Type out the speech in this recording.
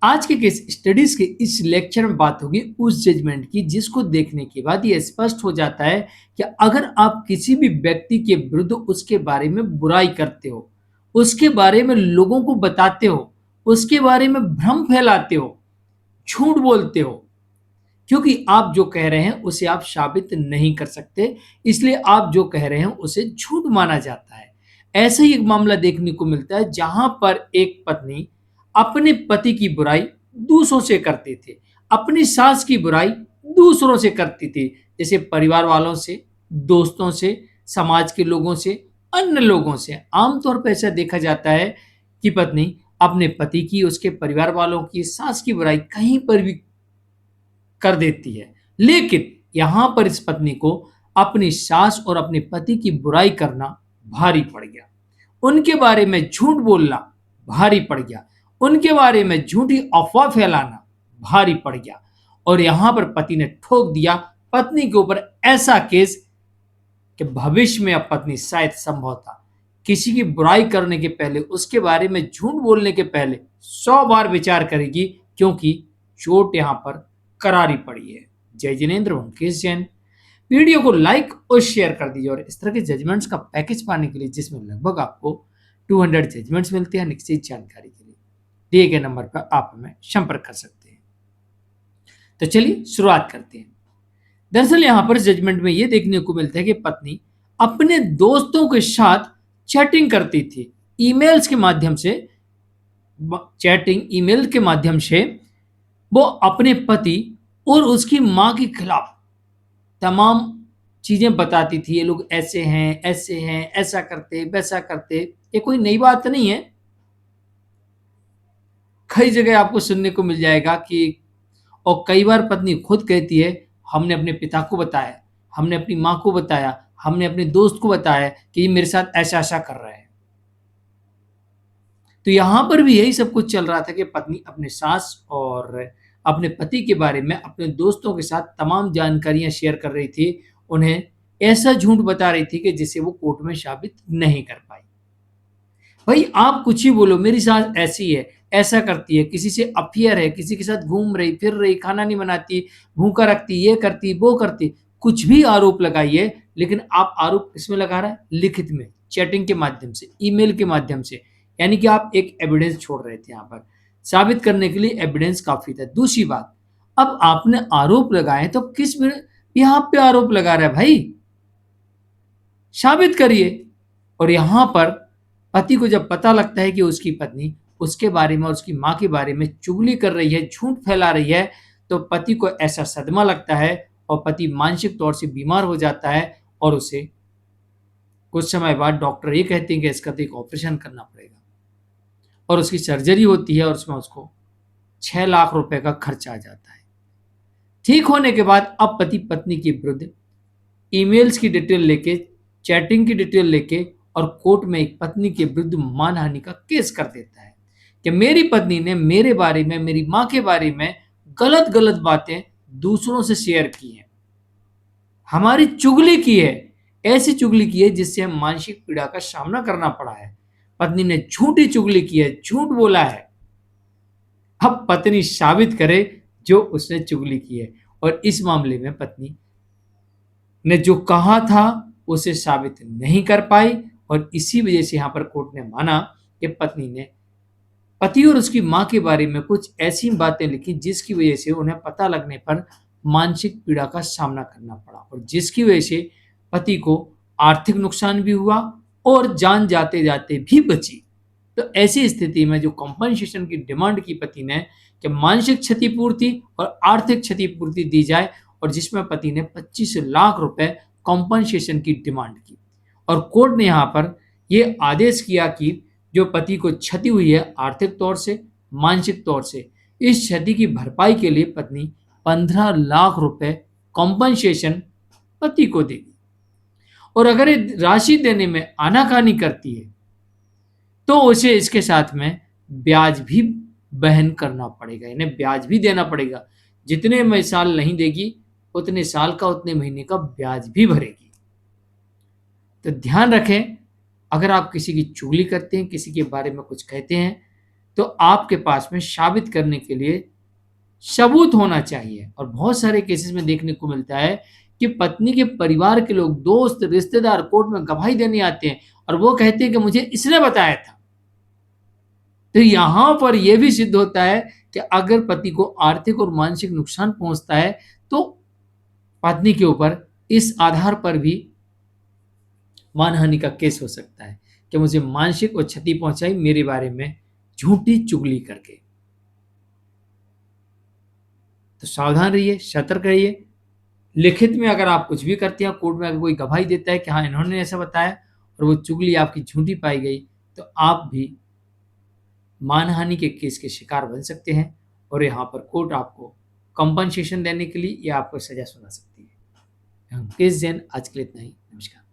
आज के case studies के इस लेक्चर में बात होगी उस जजमेंट की जिसको देखने के बाद ये स्पष्ट हो जाता है कि अगर आप किसी भी व्यक्ति के विरुद्ध उसके बारे में बुराई करते हो, उसके बारे में लोगों को बताते हो, उसके बारे में भ्रम फैलाते हो, झूठ बोलते हो, क्योंकि आप जो कह रहे हैं उसे आप साबित नहीं कर सकते, इसलिए आप जो कह रहे हैं उसे झूठ माना जाता है। ऐसा ही एक मामला देखने को मिलता है जहां पर एक पत्नी अपने पति की बुराई दूसरों से करती थी, अपनी सास की बुराई दूसरों से करती थी, जैसे परिवार वालों से, दोस्तों से, समाज के लोगों से, अन्य लोगों से। आमतौर पर ऐसा देखा जाता है कि पत्नी अपने पति की, उसके परिवार वालों की, सास की बुराई कहीं पर भी कर देती है। लेकिन यहां पर इस पत्नी को अपनी सास और अपने पति की बुराई करना भारी पड़ गया, उनके बारे में झूठ बोलना भारी पड़ गया, उनके बारे में झूठी अफवाह फैलाना भारी पड़ गया। और यहां पर पति ने ठोक दिया पत्नी के ऊपर ऐसा केस कि भविष्य में अब पत्नी शायद संभवतः किसी की बुराई करने के पहले, उसके बारे में झूठ बोलने के पहले 100 बार विचार करेगी, क्योंकि चोट यहां पर करारी पड़ी है। जय जिनेन्द्र, मुकेश जैन। वीडियो को लाइक और शेयर कर दीजिए और इस तरह के जजमेंट्स का पैकेज पाने के लिए जिसमें लगभग आपको 200 जजमेंट्स मिलते हैं, निश्चित जानकारी के लिए दिए गए नंबर पर आप हमें संपर्क कर सकते हैं। तो चलिए शुरुआत करते हैं। दरअसल यहां पर जजमेंट में यह देखने को मिलता है कि पत्नी अपने दोस्तों के साथ चैटिंग करती थी, ईमेल्स के माध्यम से, चैटिंग ईमेल के माध्यम से वो अपने पति और उसकी मां के खिलाफ तमाम चीजें बताती थी। ये लोग ऐसे हैं, ऐसा करते, वैसा करते। ये कोई नई बात नहीं है, कई जगह आपको सुनने को मिल जाएगा कि, और कई बार पत्नी खुद कहती है, हमने अपने पिता को बताया, हमने अपनी माँ को बताया, हमने अपने दोस्त को बताया कि ये मेरे साथ ऐसा ऐसा कर रहा है। तो यहां पर भी यही सब कुछ चल रहा था कि पत्नी अपने सास और अपने पति के बारे में अपने दोस्तों के साथ तमाम जानकारियां शेयर कर रही थी, उन्हें ऐसा झूठ बता रही थी कि जिसे वो कोर्ट में साबित नहीं कर पाई। भाई आप कुछ ही बोलो, मेरी सास ऐसी है, ऐसा करती है, किसी से अफेयर है, किसी के साथ घूम रही फिर रही, खाना नहीं बनाती, भूखा रखती, ये करती वो करती, कुछ भी आरोप लगाइए, लेकिन आप आरोप किसमें लगा रहा है? लिखित में, चैटिंग के माध्यम से, ईमेल के माध्यम से। यानी कि आप एक एविडेंस छोड़ रहे थे, यहाँ पर साबित करने के लिए एविडेंस काफी था। दूसरी बात, अब आपने आरोप लगाए तो किस यहाँ पे आरोप लगा रहा है भाई, साबित करिए। और यहां पर पति को जब पता लगता है कि उसकी पत्नी उसके बारे में और उसकी मां के बारे में चुगली कर रही है, झूठ फैला रही है, तो पति को ऐसा सदमा लगता है और पति मानसिक तौर से बीमार हो जाता है और उसे कुछ समय बाद डॉक्टर ये कहते हैं कि इसका तो एक ऑपरेशन करना पड़ेगा, और उसकी सर्जरी होती है और उसमें उसको 6 लाख रुपए का खर्च आ जाता है। ठीक होने के बाद अब पति पत्नी के विरुद्ध ईमेल्स की डिटेल लेके, चैटिंग की डिटेल लेके और कोर्ट में एक पत्नी के विरुद्ध मानहानि का केस कर देता है कि मेरी पत्नी ने मेरे बारे में, मेरी मां के बारे में गलत गलत बातें दूसरों से शेयर की हैं, हमारी चुगली की है, ऐसी चुगली की है जिससे हम मानसिक पीड़ा का सामना करना पड़ा है। पत्नी ने झूठी चुगली की है, झूठ बोला है। अब पत्नी साबित करे जो उसने चुगली की है, और इस मामले में पत्नी ने जो कहा था उसे साबित नहीं कर पाई, और इसी वजह से यहां पर कोर्ट ने माना कि पत्नी ने पति और उसकी मां के बारे में कुछ ऐसी बातें लिखी जिसकी वजह से उन्हें पता लगने पर मानसिक पीड़ा का सामना करना पड़ा, और जिसकी वजह से पति को आर्थिक नुकसान भी हुआ और जान जाते जाते भी बची। तो ऐसी स्थिति में जो कॉम्पनसेशन की डिमांड की पति ने कि मानसिक क्षतिपूर्ति और आर्थिक क्षतिपूर्ति दी जाए, और जिसमें पति ने 25 लाख रुपए कॉम्पनसेशन की डिमांड की, और कोर्ट ने यहां पर यह आदेश किया कि जो पति को क्षति हुई है आर्थिक तौर से, मानसिक तौर से, इस क्षति की भरपाई के लिए पत्नी 15 लाख रुपए कॉम्पनसेशन पति को देगी, और अगर ये राशि देने में आनाकानी करती है तो उसे इसके साथ में ब्याज भी वहन करना पड़ेगा, इन्हें ब्याज भी देना पड़ेगा। जितने में साल नहीं देगी उतने साल का, उतने महीने का ब्याज भी भरेगी। तो ध्यान रखें, अगर आप किसी की चुगली करते हैं, किसी के बारे में कुछ कहते हैं, तो आपके पास में साबित करने के लिए सबूत होना चाहिए। और बहुत सारे केसेस में देखने को मिलता है कि पत्नी के परिवार के लोग, दोस्त, रिश्तेदार कोर्ट में गवाही देने आते हैं और वो कहते हैं कि मुझे इसने बताया था। तो यहां पर यह भी सिद्ध होता है कि अगर पति को आर्थिक और मानसिक नुकसान पहुंचता है तो पत्नी के ऊपर इस आधार पर भी मानहानि का केस हो सकता है कि मुझे मानसिक और क्षति पहुंचाई मेरे बारे में झूठी चुगली करके। तो सावधान रहिए, सतर्क रहिए। लिखित में अगर आप कुछ भी करते हैं, कोर्ट में अगर कोई गवाही देता है कि हाँ इन्होंने ऐसा बताया और वो चुगली आपकी झूठी पाई गई, तो आप भी मानहानि के केस के शिकार बन सकते हैं और यहाँ पर कोर्ट आपको कंपनसेशन देने के लिए या आपको सजा सुना सकती है। हम केस जैन आज के लिए इतना ही। नमस्कार।